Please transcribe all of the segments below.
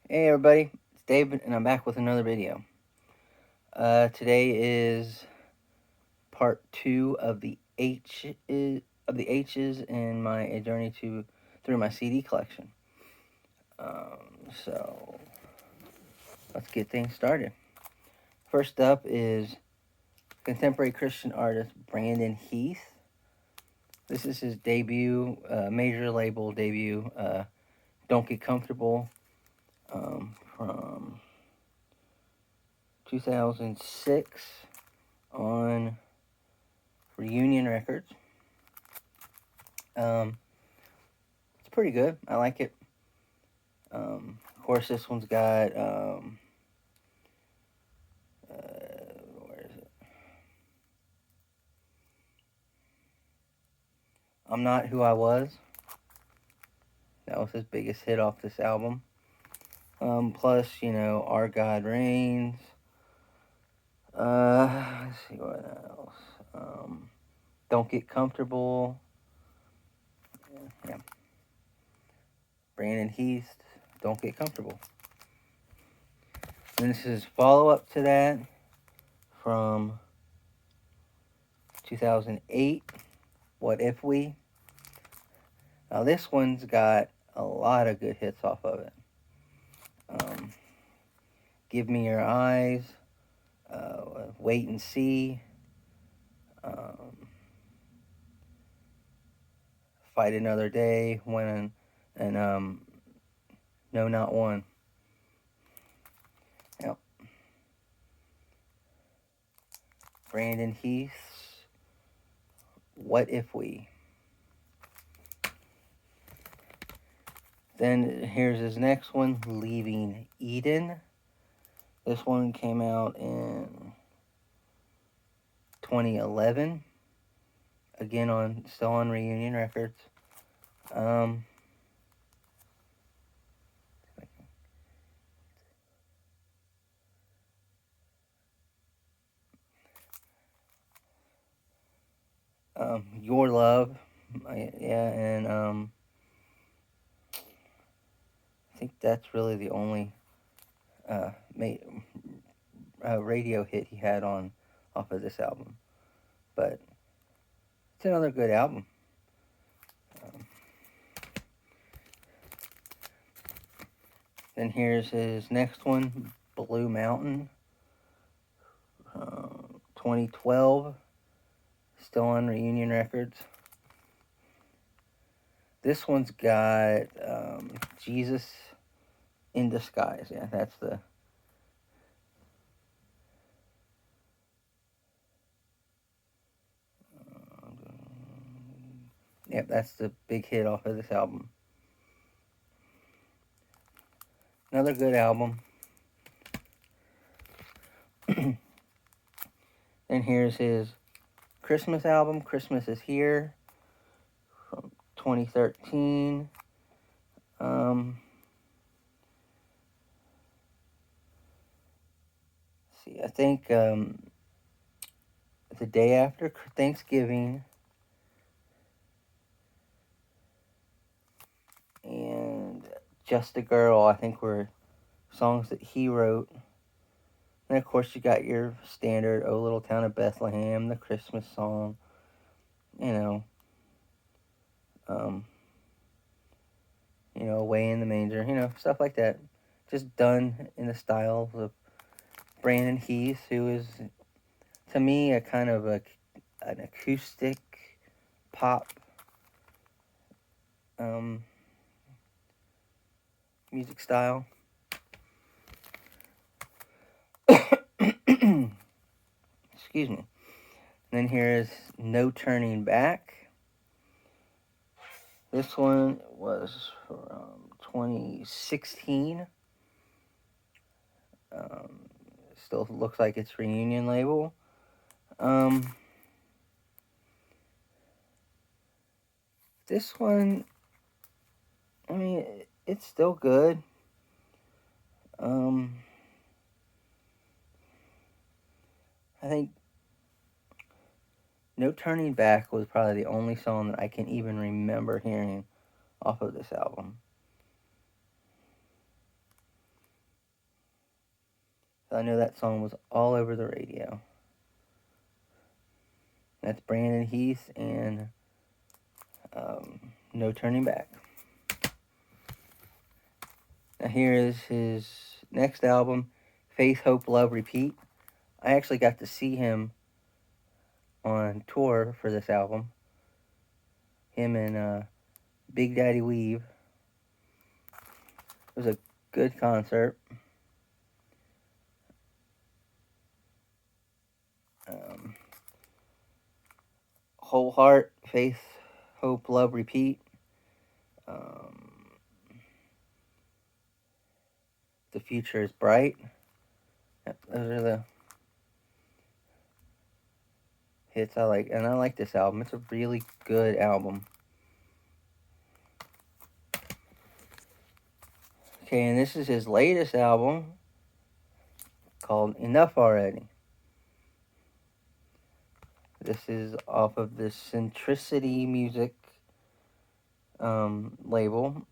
Hey everybody, it's David and I'm back with another video. Today is part 2 of the H's in my journey through my CD collection. So let's get things started. First up is contemporary Christian artist Brandon Heath. This is his debut, major label debut. Don't Get Comfortable, from 2006 on Reunion Records. It's pretty good. I like it. Of course, this one's got where is it? I'm Not Who I Was. That was his biggest hit off this album. Plus, Our God Reigns. Let's see what else. Don't Get Comfortable. Yeah. Brandon Heath. Don't Get Comfortable. And this is follow up to that from 2008. What If We? Now this one's got a lot of good hits off of it. Give Me Your Eyes, Wait and See, um, Fight Another Day, and No Not One. Yep. Brandon Heath's What If We? Then here's his next one, Leaving Eden. This one came out in 2011. Again, still on Reunion Records. Your Love, yeah, and I think that's really the only uh, radio hit he had off of this album. But it's another good album. Then here's his next one, Blue Mountain, 2012, still on Reunion Records. This one's got Jesus in Disguise. Yeah, that's the... Yep, that's the big hit off of this album. Another good album. And here's his Christmas album, Christmas Is Here, from 2013. See, I think the day after Thanksgiving and Just a Girl, I think, were songs that he wrote. And of course, you got your standard "Oh Little Town of Bethlehem," the Christmas song, you know, um, "Away in the Manger," stuff like that. Just done in the style of Brandon Heath, who is, to me, a kind of an acoustic pop music style. Excuse me. And then here is No Turning Back. This one was from 2016. Still looks like it's Reunion label. This one, I mean, it's still good. I think No Turning Back was probably the only song that I can even remember hearing off of this album. So I know that song was all over the radio. That's Brandon Heath and No Turning Back. Now here is his next album, Faith, Hope, Love, Repeat. I actually got to see him on tour for this album. Him and Big Daddy Weave. It was a good concert. Whole Heart, Faith, Hope, Love, Repeat. The Future is Bright. Yep, those are the hits I like. And I like this album. It's a really good album. Okay, and this is his latest album called Enough Already. This is off of the Centricity Music label.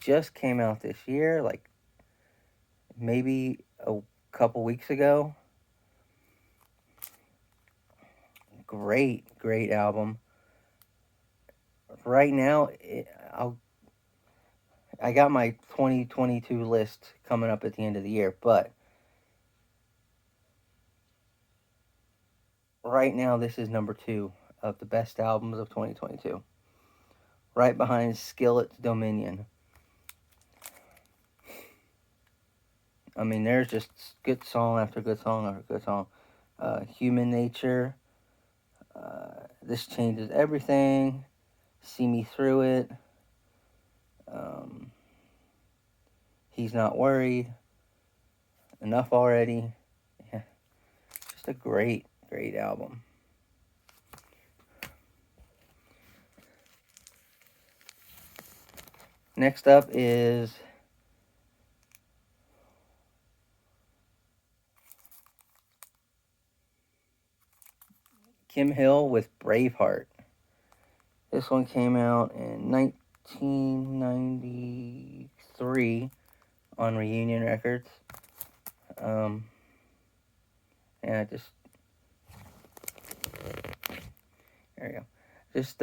Just came out this year, like maybe a couple weeks ago. Great album. Right now, I got my 2022 list coming up at the end of the year, but right now this is number 2 of the best albums of 2022. Right behind Skillet's Dominion. I mean, there's just good song after good song after good song. Human Nature. This Changes Everything. See Me Through It. He's Not Worried. Enough Already. Yeah, just a great album. Next up is Kim Hill with Braveheart. This one came out in 1993 on Reunion Records. Yeah, just there you go. Just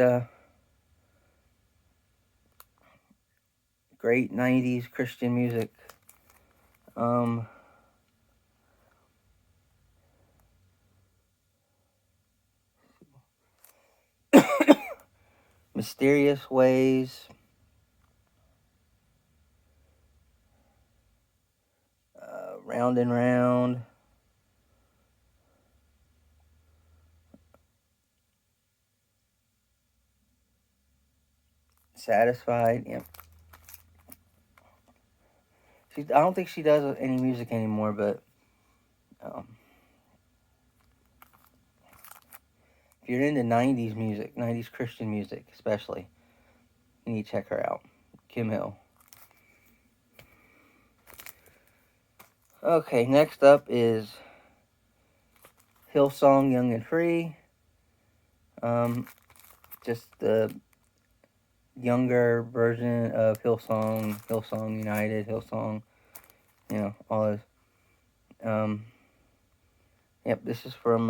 great 90s Christian music. Mysterious Ways. Round and Round. Satisfied. Yep. I don't think she does any music anymore, but if you're into 90s music, 90s Christian music especially, you need to check her out. Kim Hill. Okay, next up is Hillsong Young and Free. Just the younger version of Hillsong United, Hillsong, all those. Yep, this is from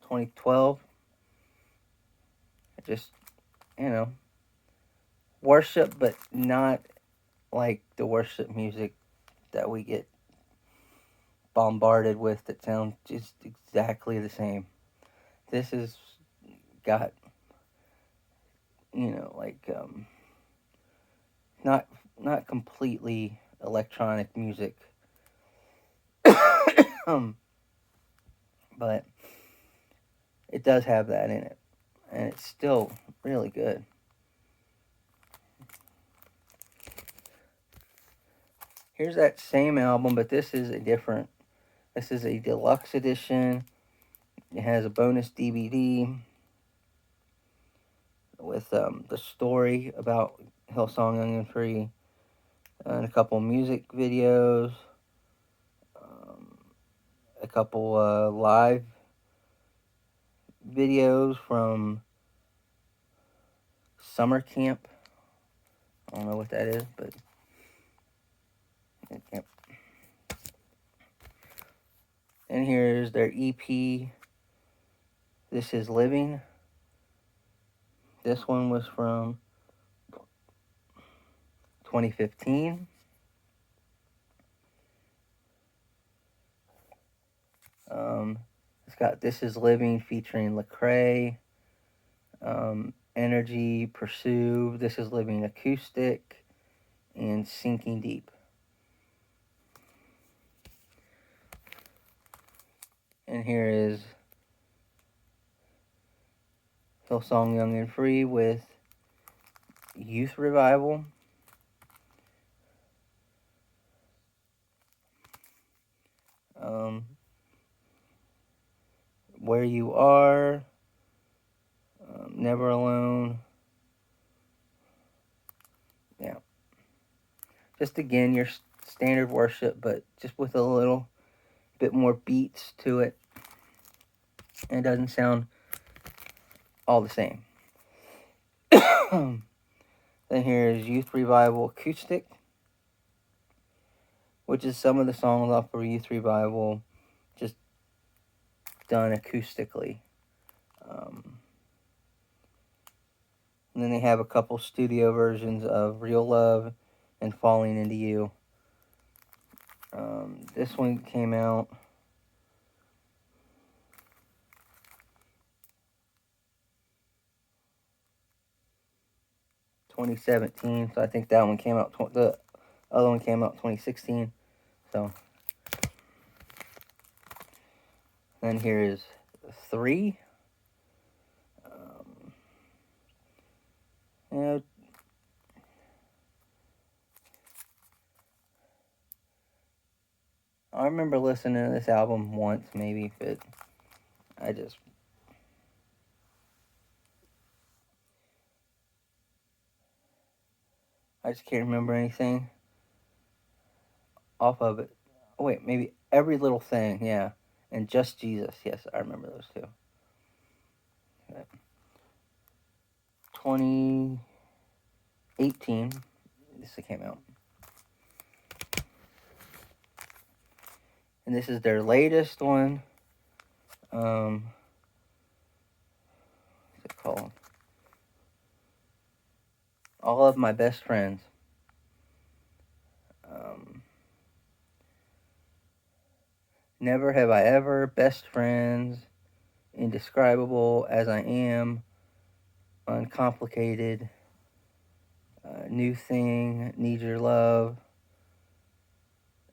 2012. Just, worship, but not like the worship music that we get bombarded with that sound just exactly the same. This has got, not completely electronic music, but it does have that in it, and it's still really good. Here's that same album, but this is a deluxe edition. It has a bonus DVD with the story about Hillsong Young and Free, and a couple music videos, a couple live videos from summer camp. I don't know what that is, but Yep. And here's their EP. This is Living. This one was from 2015. It's got This Is Living featuring Lecrae, Energy, Pursue, This Is Living Acoustic, and Sinking Deep. And here is Hillsong Young and Free with Youth Revival. Where You Are, Never Alone. Yeah. Just again, your standard worship, but just with a little bit more beats to it. And it doesn't sound all the same. Then here is Youth Revival Acoustic, which is some of the songs off of Youth Revival just done acoustically. And then they have a couple studio versions of Real Love and Falling Into You. This one came out 2017, so I think that one came out, the other one came out 2016. So then here is 3. You know, I remember listening to this album once, maybe, but I just can't remember anything off of it. Oh, wait, maybe Every Little Thing, yeah. And Just Jesus, yes, I remember those two. Okay. 2018, this came out. And this is their latest one. What's it called? All of My Best Friends. Never Have I Ever, Best Friends, Indescribable, As I Am, Uncomplicated, New Thing, Need Your Love,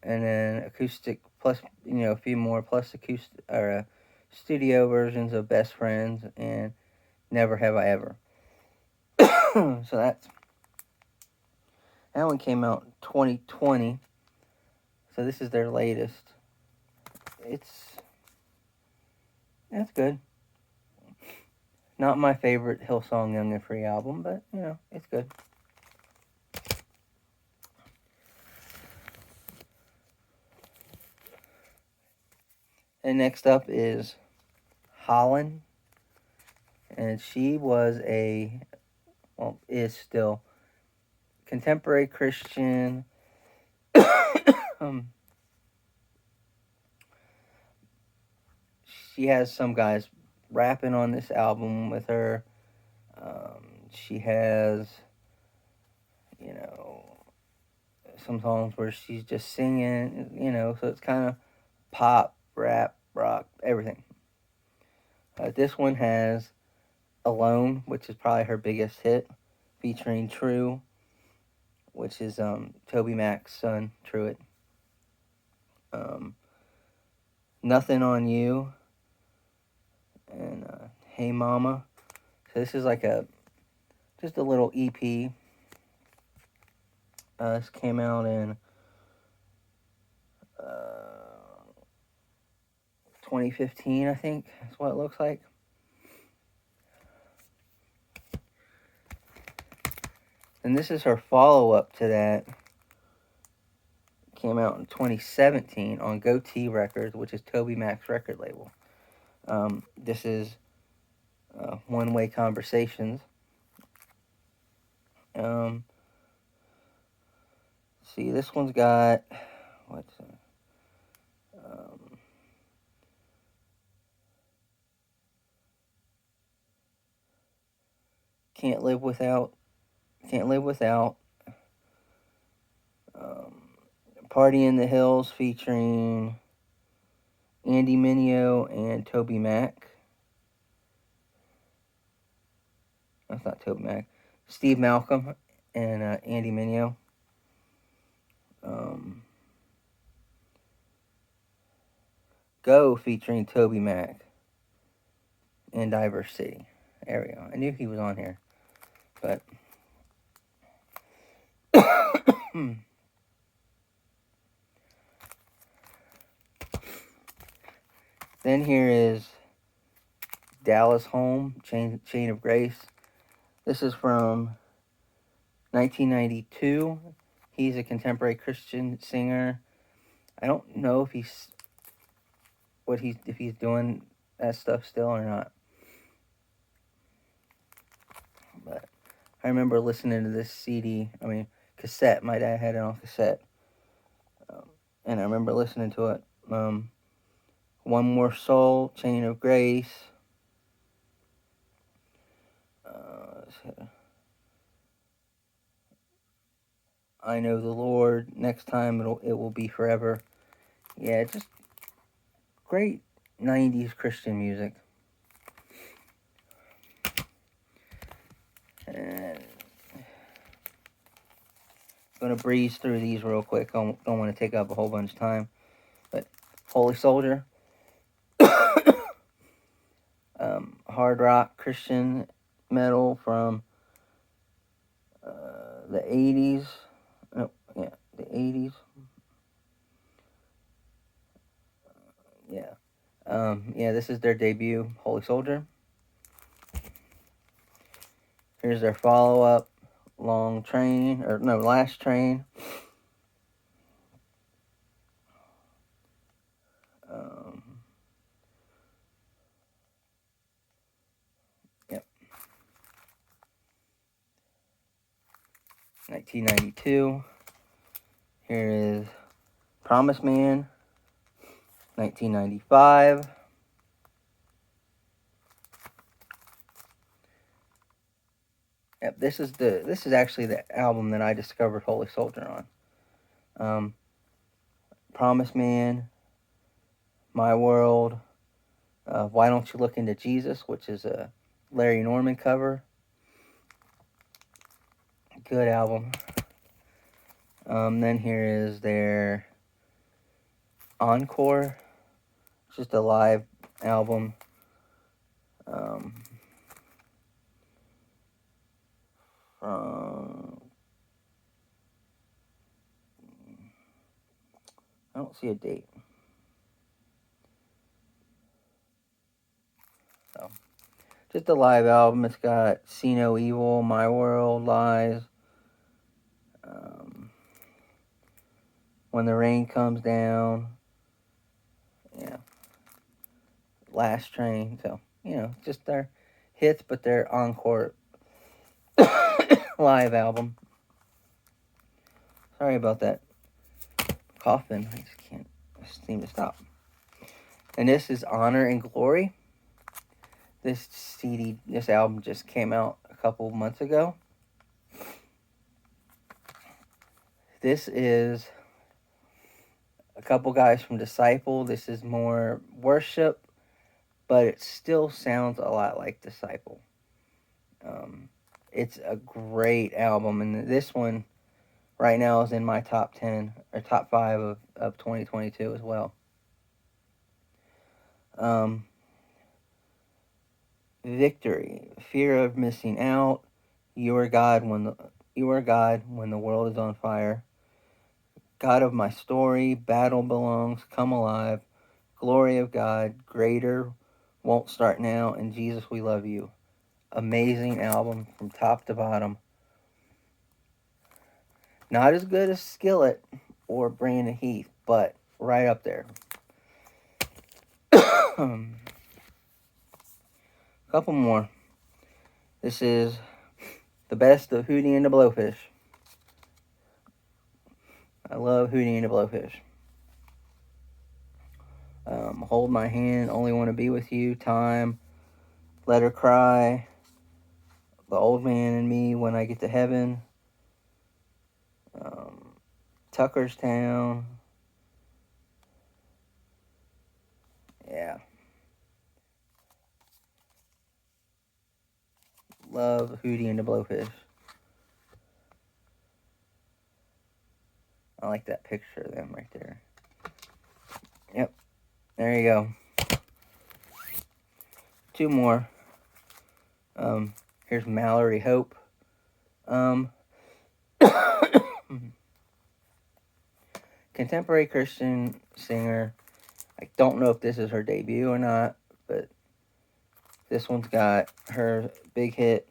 and then acoustic plus, a few more plus acoustic or studio versions of Best Friends and Never Have I Ever. So that one came out in 2020. So this is their latest. That's good. Not my favorite Hillsong Young and Free album, but it's good. And next up is Holland. And she was is still contemporary Christian. She has some guys rapping on this album with her. She has, some songs where she's just singing, so it's kind of pop, rap, rock, everything. This one has Alone, which is probably her biggest hit, featuring True, which is TobyMac's son, Truett. Nothing on You, and Hey Mama. So this is like just a little EP. This came out in 2015, I think. That's what it looks like. And this is her follow-up to that. Came out in 2017 on Goatee Records, which is TobyMac's record label. This is One Way Conversations. see, this one's got, what's Can't Live Without, Party in the Hills featuring Andy Mineo and Toby Mac. That's not Toby Mac. Steve Malcolm and Andy Mineo. Go featuring Toby Mac and Diverse City. There we go. I knew he was on here, but then here is Dallas Home, Chain of Grace. This is from 1992. He's a contemporary Christian singer. I don't know if he's doing that stuff still or not. But I remember listening to this cassette. My dad had it on cassette. And I remember listening to it. One More Soul, Chain of Grace. I Know the Lord. Next Time it will be forever. Yeah, just great 90s Christian music. And I'm going to breeze through these real quick. I don't want to take up a whole bunch of time. But Holy Soldier. Hard rock Christian metal from the 80s. Oh, yeah, the 80s. Yeah, this is their debut, Holy Soldier. Here's their follow-up, Last Train. Yep. 1992. Here is Promise Man, 1995. Yep, this is actually the album that I discovered Holy Soldier on. Promise Man, My World, Why Don't You Look Into Jesus, which is a Larry Norman cover. Good album. Then here is their Encore. It's just a live album. I don't see a date. So, just a live album. It's got See No Evil, My World, Lies, When the Rain Comes Down, yeah, Last Train. So, just their hits, but their encore live album. Sorry about that coughing. I just can't seem to stop. And this is Honor and Glory. This album just came out a couple months ago. This is a couple guys from Disciple. This is more worship, but it still sounds a lot like Disciple. It's a great album, and this one right now is in my top 10 or top 5 of 2022 as well. Victory, Fear of Missing Out, You Are God when the world is on fire, God of My Story, Battle Belongs, Come Alive, Glory of God, Greater, Won't Start Now, and Jesus We Love You. Amazing album from top to bottom. Not as good as Skillet or Brandon Heath, but right up there. Couple more. This is the best of Hootie and the Blowfish. I love Hootie and the Blowfish. Hold My Hand, Only Want to Be With You, Time, Let Her Cry, The Old Man and Me, When I Get to Heaven, Tucker's Town. Yeah. Love Hootie and the Blowfish. I like that picture of them right there. Yep. There you go. Two more. Here's Mallory Hope. Contemporary Christian singer. I don't know if this is her debut or not, but this one's got her big hit,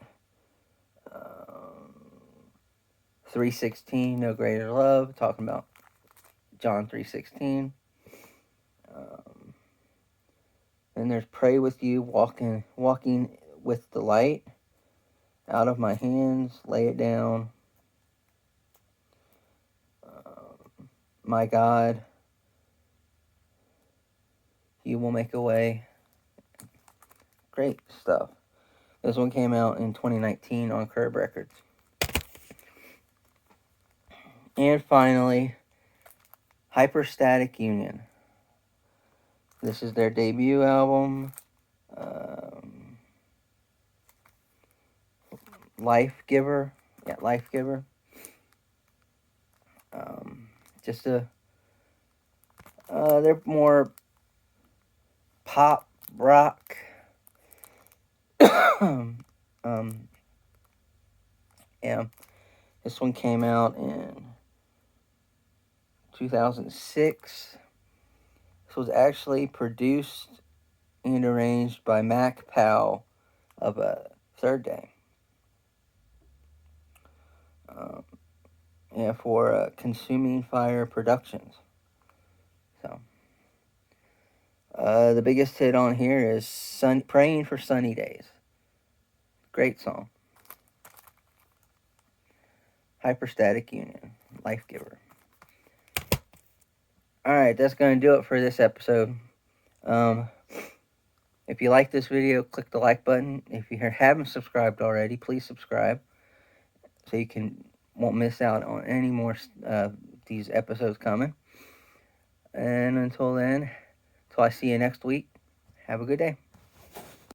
3:16, No Greater Love, talking about John 3:16. Then there's Pray With You, walking with the light. Out of My Hands, Lay It Down. My God, You Will Make a Way. Great stuff. This one came out in 2019 on Curb Records. And finally, Hyperstatic Union. This is their debut album. Life Giver. Yeah, Life Giver. Just they're more pop rock. Yeah, this one came out in 2006. This was actually produced and arranged by Mac Powell of Third Day. For Consuming Fire Productions. So, the biggest hit on here is Praying for Sunny Days. Great song. Hyperstatic Union, Life Giver. Alright, that's going to do it for this episode. If you like this video, click the like button. If you haven't subscribed already, please subscribe so you won't miss out on any more these episodes coming. And until then, until I see you next week, have a good day.